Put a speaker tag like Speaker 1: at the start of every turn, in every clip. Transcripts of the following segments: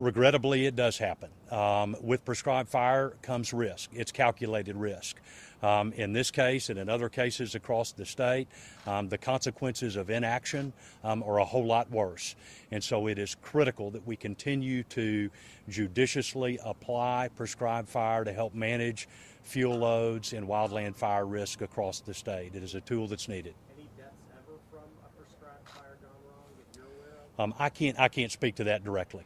Speaker 1: Regrettably, it does happen. With prescribed fire comes risk. It's calculated risk. In this case and in other cases across the state, the consequences of inaction are a whole lot worse. And so it is critical that we continue to judiciously apply prescribed fire to help manage fuel loads and wildland fire risk across the state. It is a tool that's needed.
Speaker 2: Any deaths ever from a prescribed fire gone wrong that you're aware of?
Speaker 1: I can't speak to that directly.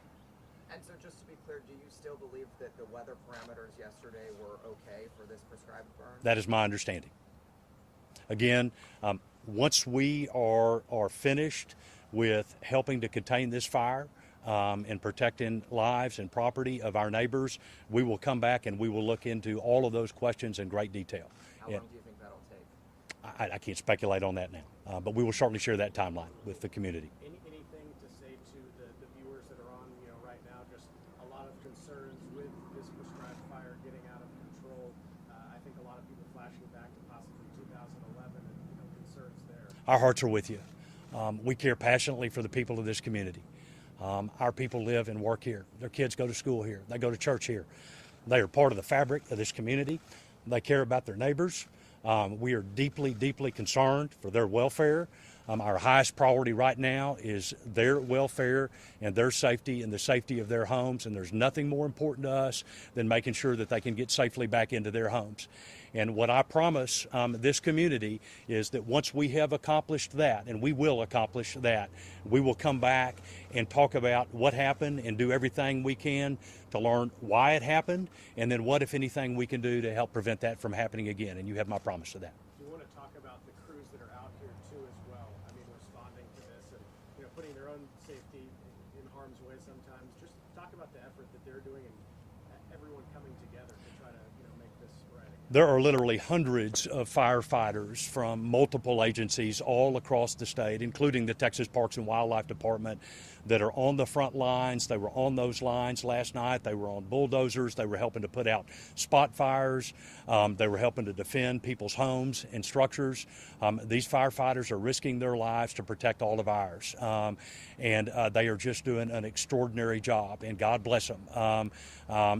Speaker 3: And so just to be clear, do you still believe that the weather parameters yesterday were okay for this prescribed burn?
Speaker 1: That is my understanding. Again, once we are finished with helping to contain this fire and protecting lives and property of our neighbors, we will come back and we will look into all of those questions in great detail.
Speaker 3: How long do you think that'll take?
Speaker 1: I can't speculate on that now, but we will certainly share that timeline with the community.
Speaker 2: Anything to say to the viewers that are on, right now, just a lot of concerns with this prescribed fire getting out of control. I think a lot of people flashing back to possibly 2011 and concerns there.
Speaker 1: Our hearts are with you. We care passionately for the people of this community. Our people live and work here. Their kids go to school here. They go to church here. They are part of the fabric of this community. They care about their neighbors. We are deeply, deeply concerned for their welfare. Our highest priority right now is their welfare and their safety and the safety of their homes, and there's nothing more important to us than making sure that they can get safely back into their homes. And what I promise this community is that once we have accomplished that, and we will accomplish that, we will come back and talk about what happened and do everything we can to learn why it happened, and then what, if anything, we can do to help prevent that from happening again. And you have my promise to that.
Speaker 2: We want to talk about the crews that are out here too as well. I mean, responding to this and putting their own safety in harm's way sometimes. Just talk about the effort that they're doing and everyone coming together to try to make this right.
Speaker 1: There are literally hundreds of firefighters from multiple agencies all across the state, including the Texas Parks and Wildlife Department, that are on the front lines. They were on those lines last night. They were on bulldozers. They were helping to put out spot fires. They were helping to defend people's homes and structures. These firefighters are risking their lives to protect all of ours. And they are just doing an extraordinary job, and God bless them.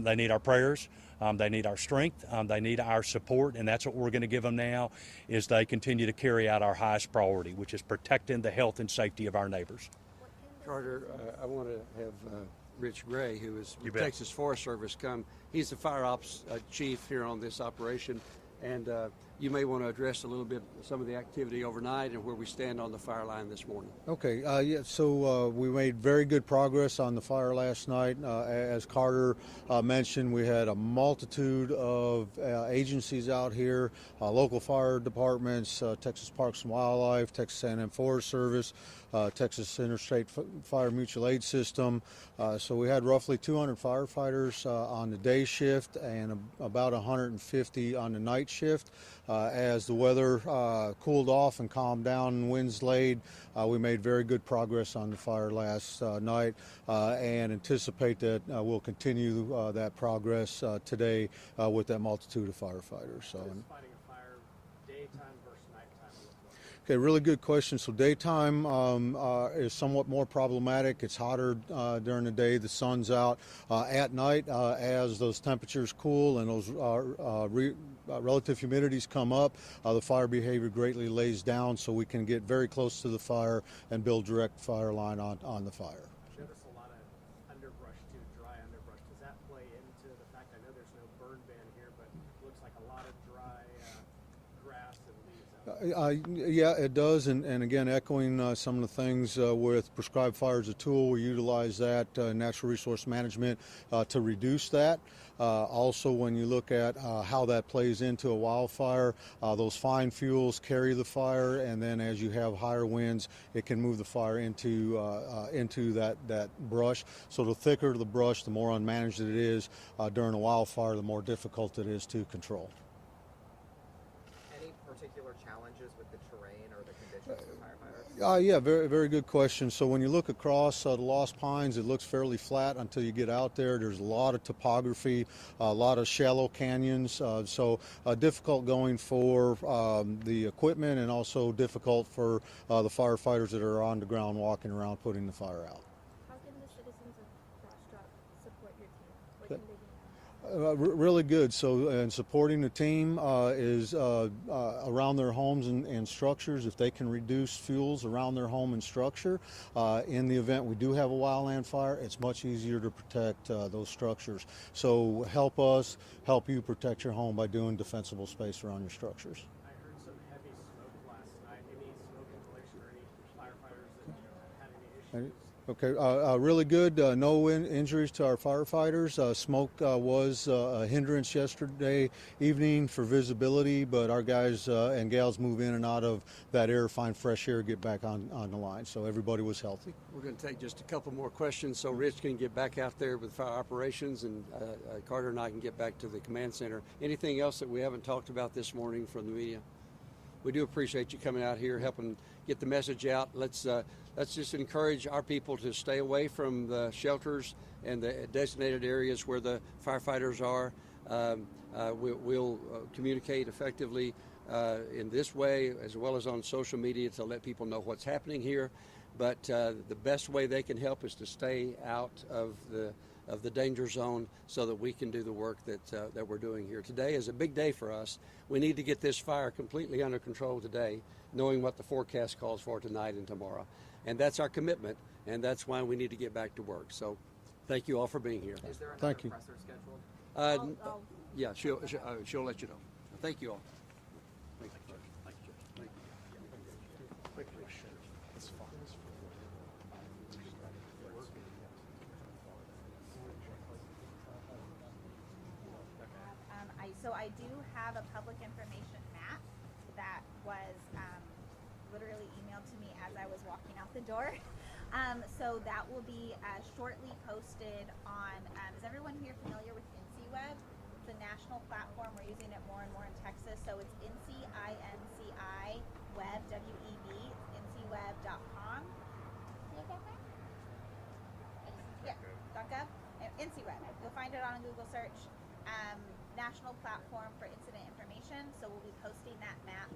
Speaker 1: They need our prayers. They need our strength. They need our support, and that's what we're going to give them now, is they continue to carry out our highest priority, which is protecting the health and safety of our neighbors.
Speaker 4: Carter, I want to have Rich Gray, who is with
Speaker 1: bet.
Speaker 4: Texas Forest Service, come. He's the fire ops chief here on this operation, and you may want to address a little bit some of the activity overnight and where we stand on the fire line this morning.
Speaker 5: Okay, so we made very good progress on the fire last night. As Carter mentioned, we had a multitude of agencies out here, local fire departments, Texas Parks and Wildlife, Texas A&M Forest Service, Texas Interstate Fire Mutual Aid System. So we had roughly 200 firefighters on the day shift and about 150 on the night shift. As the weather cooled off and calmed down and winds laid, we made very good progress on the fire last night and anticipate that we'll continue that progress today with that multitude of firefighters. So.
Speaker 2: Fighting a fire daytime versus nighttime look like?
Speaker 5: Okay, really good question. So daytime is somewhat more problematic. It's hotter during the day. The sun's out. At night, as those temperatures cool and those relative humidities come up, the fire behavior greatly lays down, so we can get very close to the fire and build direct fire line on the fire.
Speaker 2: Showed us a lot of underbrush too, dry underbrush. Does that play into the fact, I know there's no burn ban here, but it looks like a lot of dry grass and leaves out there.
Speaker 5: Yeah, it does, and again, echoing some of the things with prescribed fire as a tool, we utilize that natural resource management to reduce that. Also, when you look at how that plays into a wildfire, those fine fuels carry the fire, and then as you have higher winds, it can move the fire into that brush. So the thicker the brush, the more unmanaged it is during a wildfire, the more difficult it is to control.
Speaker 3: Any particular challenges with the terrain or the conditions for firefighters?
Speaker 5: Yeah, very, very good question. So when you look across the Lost Pines, it looks fairly flat until you get out there. There's a lot of topography, a lot of shallow canyons, so difficult going for the equipment, and also difficult for the firefighters that are on the ground walking around putting the fire out.
Speaker 6: How can the citizens of Bastrop
Speaker 5: Really good. So, and supporting the team is around their homes and structures. If they can reduce fuels around their home and structure, in the event we do have a wildland fire, it's much easier to protect those structures. So, help us help you protect your home by doing defensible space around your structures.
Speaker 2: I heard some heavy smoke last night. Any smoke inhalation or any firefighters that had any issues?
Speaker 5: Okay, really good. No injuries to our firefighters. Smoke was a hindrance yesterday evening for visibility, but our guys and gals move in and out of that air, find fresh air, get back on the line. So everybody was healthy.
Speaker 4: We're going to take just a couple more questions so Rich can get back out there with fire operations, and Carter and I can get back to the command center. Anything else that we haven't talked about this morning from the media? We do appreciate you coming out here, helping get the message out. Let's just encourage our people to stay away from the shelters and the designated areas where the firefighters are. We'll communicate effectively in this way, as well as on social media, to let people know what's happening here. But the best way they can help is to stay out of the danger zone so that we can do the work that we're doing here. Today is a big day for us. We need to get this fire completely under control today, knowing what the forecast calls for tonight and tomorrow. And that's our commitment, and that's why we need to get back to work. So thank you all for being here.
Speaker 3: Is there another
Speaker 5: Thank you.
Speaker 3: presser scheduled?
Speaker 4: Yeah, she'll let you know. Thank you all. Thank you, Judge. Thank you, Judge. Thank you.
Speaker 6: So I do have a public information map that was literally emailed to me as I was walking out the door. So that will be shortly posted on, is everyone here familiar with INCIWeb? It's a national platform. We're using it more and more in Texas. So it's INCI web, W-E-B, INCIWeb.com. Yeah, .gov. INCIWeb. You'll find it on a Google search. National platform for incident information. So we'll be posting that map